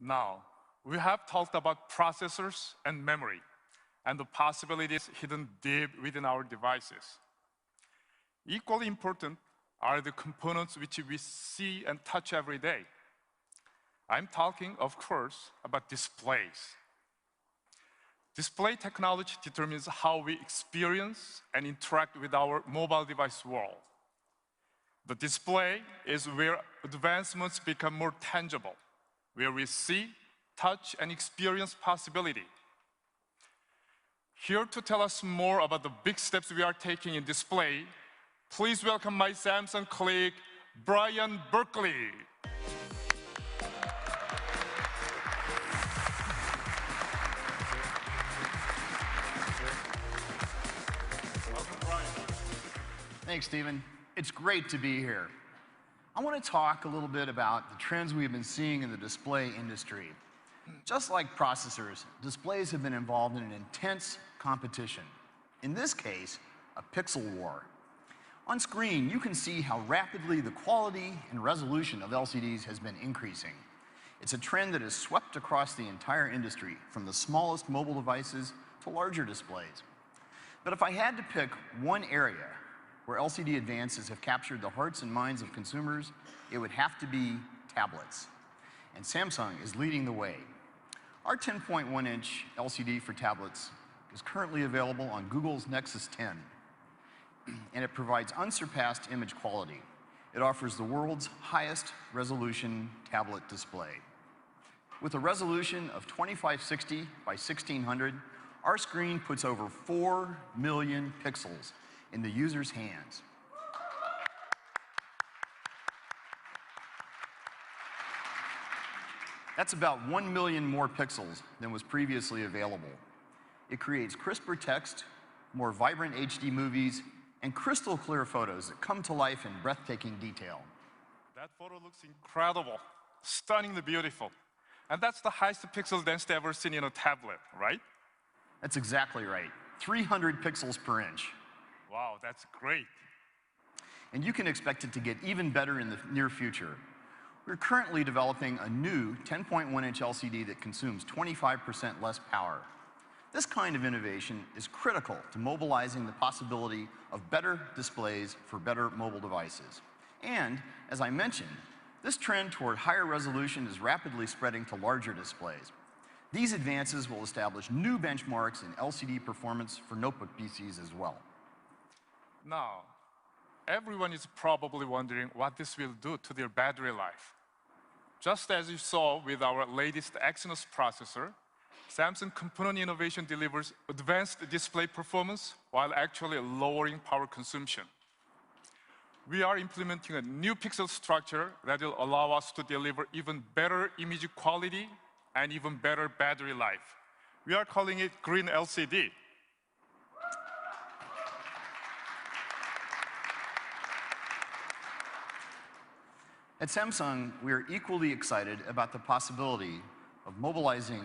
Now, we have talked about processors and memory, and the possibilities hidden deep within our devices. Equally important are the components which we see and touch every day. I'm talking, of course, about displays. Display technology determines how we experience and interact with our mobile device world. The display is where advancements become more tangible, where we see, touch, and experience possibility. Here to tell us more about the big steps we are taking in display, please welcome my Samsung colleague, Brian Berkeley. Welcome, Brian. Thanks, Stephen. It's great to be here. I want to talk a little bit about the trends we've been seeing in the display industry. Just like processors, displays have been involved in an intense competition. In this case, a pixel war. On screen, you can see how rapidly the quality and resolution of LCDs has been increasing. It's a trend that has swept across the entire industry, from the smallest mobile devices to larger displays. But if I had to pick one area where LCD advances have captured the hearts and minds of consumers, it would have to be tablets. And Samsung is leading the way. Our 10.1-inch LCD for tablets is currently available on Google's Nexus 10, and it provides unsurpassed image quality. It offers the world's highest resolution tablet display. With a resolution of 2560 by 1600, our screen puts over 4 million pixels in the user's hands. That's about 1 million more pixels than was previously available. It creates crisper text, more vibrant HD movies, and crystal clear photos that come to life in breathtaking detail. That photo looks incredible, stunningly beautiful. And that's the highest pixel density ever seen in a tablet, right? That's exactly right. 300 pixels per inch. Wow, that's great. And you can expect it to get even better in the near future. We're currently developing a new 10.1-inch LCD that consumes 25% less power. This kind of innovation is critical to mobilizing the possibility of better displays for better mobile devices. And, as I mentioned, this trend toward higher resolution is rapidly spreading to larger displays. These advances will establish new benchmarks in LCD performance for notebook PCs as well. Now, everyone is probably wondering what this will do to their battery life. Just as you saw with our latest Exynos processor, Samsung component innovation delivers advanced display performance while actually lowering power consumption. We are implementing a new pixel structure that will allow us to deliver even better image quality and even better battery life. We are calling it Green LCD. At Samsung, we are equally excited about the possibility of mobilizing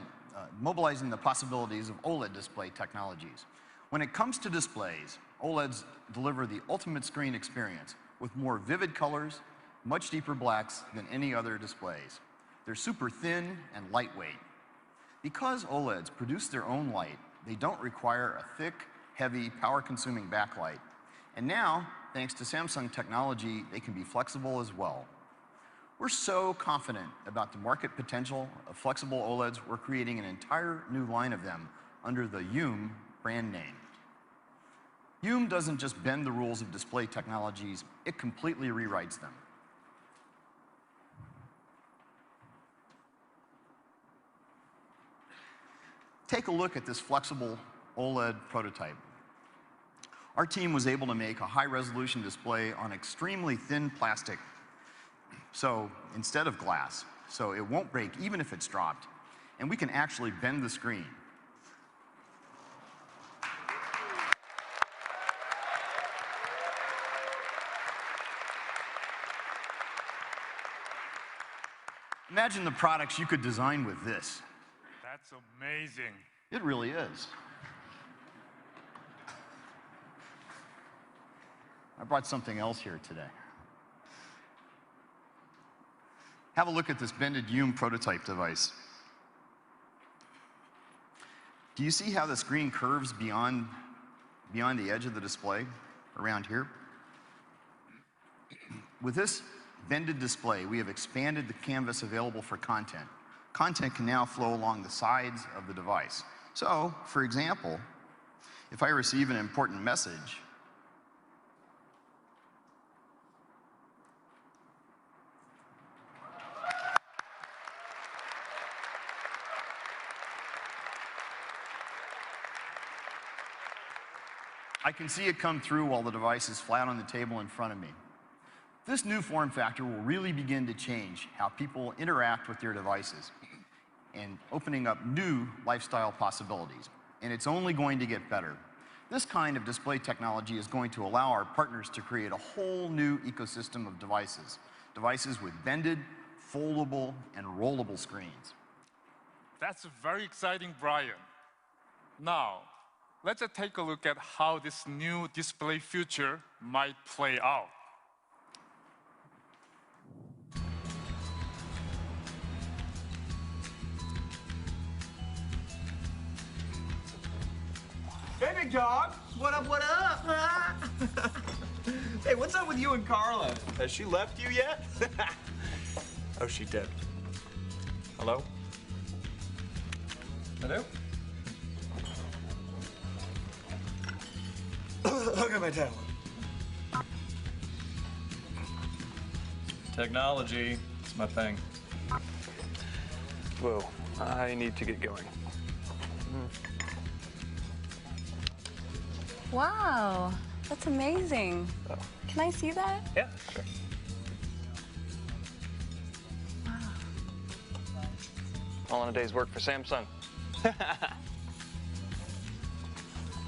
the possibilities of OLED display technologies. When it comes to displays, OLEDs deliver the ultimate screen experience with more vivid colors, much deeper blacks than any other displays. They're super thin and lightweight. Because OLEDs produce their own light, they don't require a thick, heavy, power-consuming backlight. And now, thanks to Samsung technology, they can be flexible as well. We're so confident about the market potential of flexible OLEDs, we're creating an entire new line of them under the Youm brand name. Youm doesn't just bend the rules of display technologies, it completely rewrites them. Take a look at this flexible OLED prototype. Our team was able to make a high-resolution display on extremely thin plastic, so instead of glass, so it won't break even if it's dropped, and we can actually bend the screen. Imagine the products you could design with this. That's amazing. It really is. I brought something else here today. have a look at this bended Youm prototype device. Do you see how the screen curves beyond the edge of the display around here? With this bended display, we have expanded the canvas available for content. Content can now flow along the sides of the device. So, for example, if I receive an important message, I can see it come through while the device is flat on the table in front of me. This new form factor will really begin to change how people interact with their devices and opening up new lifestyle possibilities. And it's only going to get better. This kind of display technology is going to allow our partners to create a whole new ecosystem of devices. Devices with bended, foldable, and rollable screens. That's very exciting, Brian. Now, let's take a look at how this new display future might play out. Hey, big dog. What up, what up? Hey, what's up with you and Carla? Has she left you yet? Oh, she did. Hello? Hello? Look at my tablet. Technology, it's my thing. Whoa, I need to get going. Wow, that's amazing. Oh. Can I see that? Yeah, sure. Wow. All in a day's work for Samsung.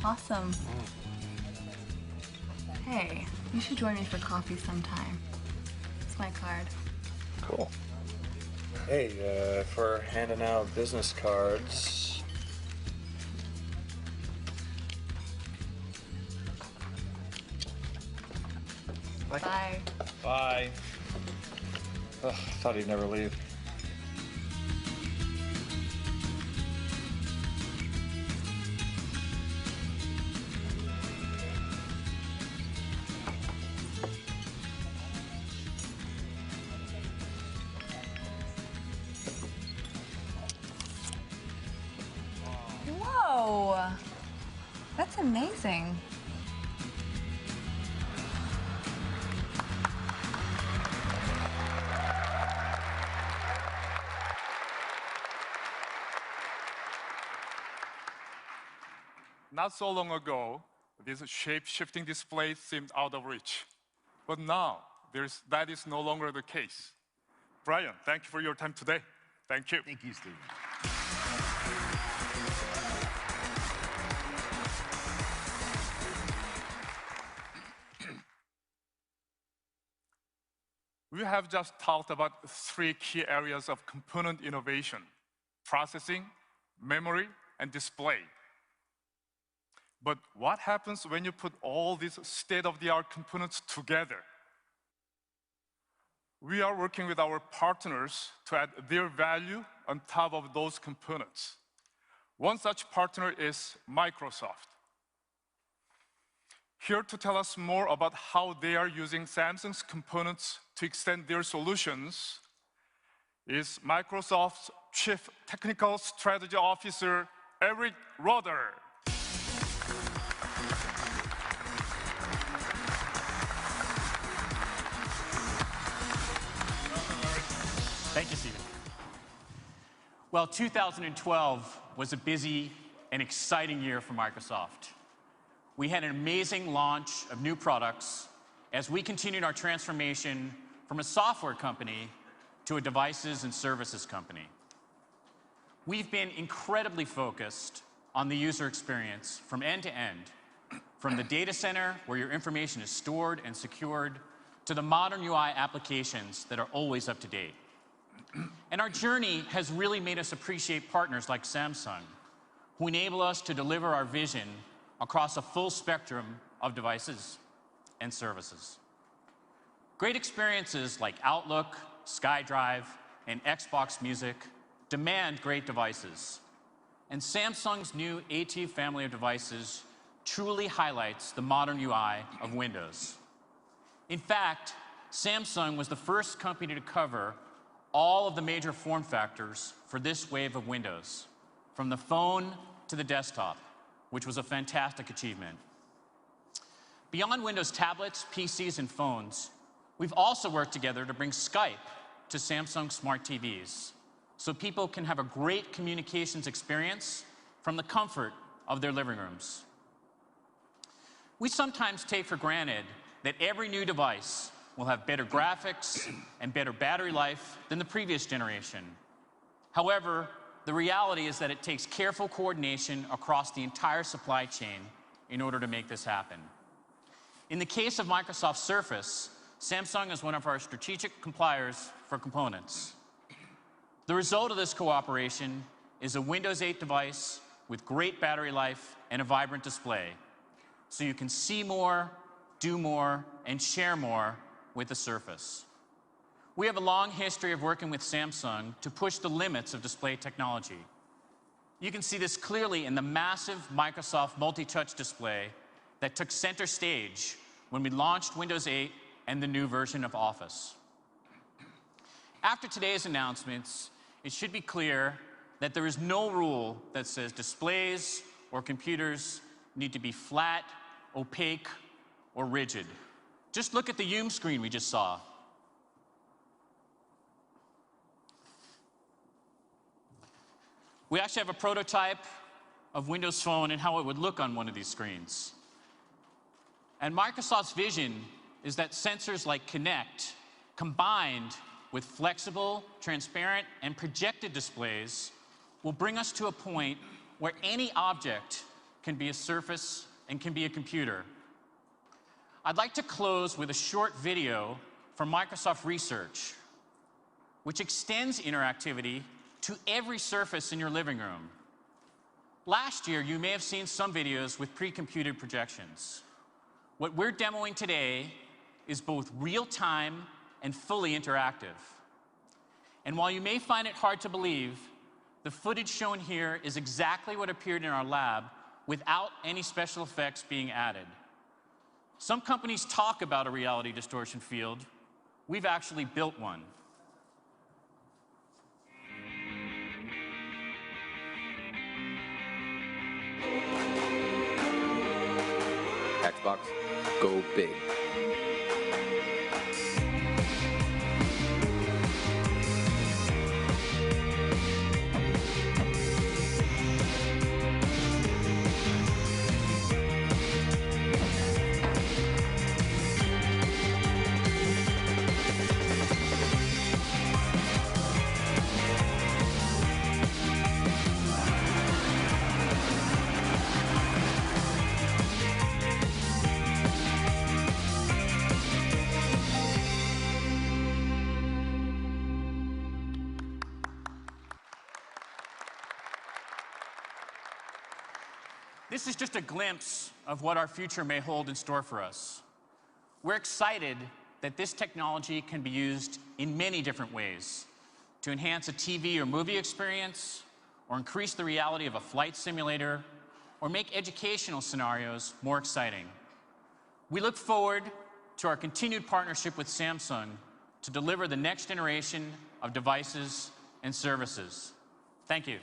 Awesome. Hey, you should join me for coffee sometime. It's my card. Cool. Hey, for handing out business cards. Bye. Bye. Ugh, thought he'd never leave. Whoa, that's amazing. Not so long ago, this shape-shifting display seemed out of reach. But now, that is no longer the case. Brian, thank you for your time today. Thank you. Thank you, Stephen. We have just talked about 3 key areas of component innovation: processing, memory, and display. But what happens when you put all these state-of-the-art components together? We are working with our partners to add their value on top of those components. One such partner is Microsoft. Here to tell us more about how they are using Samsung's components to extend their solutions is Microsoft's Chief Technical Strategy Officer, Eric Roeder. Thank you, Stephen. Well, 2012 was a busy and exciting year for Microsoft. We had an amazing launch of new products as we continued our transformation from a software company to a devices and services company. We've been incredibly focused on the user experience from end to end, from the data center where your information is stored and secured, to the modern UI applications that are always up to date. And our journey has really made us appreciate partners like Samsung, who enable us to deliver our vision across a full spectrum of devices and services. Great experiences like Outlook, SkyDrive, and Xbox Music demand great devices. And Samsung's new AT family of devices truly highlights the modern UI of Windows. In fact, Samsung was the first company to cover all of the major form factors for this wave of Windows, from the phone to the desktop, which was a fantastic achievement. Beyond Windows tablets, PCs, and phones, we've also worked together to bring Skype to Samsung smart TVs, so people can have a great communications experience from the comfort of their living rooms. We sometimes take for granted that every new device will have better graphics and better battery life than the previous generation. However, the reality is that it takes careful coordination across the entire supply chain in order to make this happen. In the case of Microsoft Surface, Samsung is one of our strategic suppliers for components. The result of this cooperation is a Windows 8 device with great battery life and a vibrant display, so you can see more, do more, and share more with the Surface. We have a long history of working with Samsung to push the limits of display technology. You can see this clearly in the massive Microsoft multi-touch display that took center stage when we launched Windows 8 and the new version of Office. After today's announcements, it should be clear that there is no rule that says displays or computers need to be flat, opaque, or rigid. Just look at the Youm screen we just saw. We actually have a prototype of Windows Phone and how it would look on one of these screens. And Microsoft's vision is that sensors like Kinect, combined with flexible, transparent, and projected displays, will bring us to a point where any object can be a surface and can be a computer. I'd like to close with a short video from Microsoft Research, which extends interactivity to every surface in your living room. Last year, you may have seen some videos with pre-computed projections. What we're demoing today is both real-time and fully interactive. And while you may find it hard to believe, the footage shown here is exactly what appeared in our lab without any special effects being added. Some companies talk about a reality distortion field. We've actually built one. Xbox, go big. This is just a glimpse of what our future may hold in store for us. We're excited that this technology can be used in many different ways to enhance a TV or movie experience, or increase the reality of a flight simulator, or make educational scenarios more exciting. We look forward to our continued partnership with Samsung to deliver the next generation of devices and services. Thank you.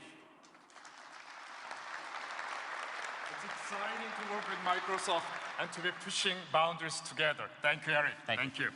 It's exciting to work with Microsoft and to be pushing boundaries together. Thank you, Eric. Thank you.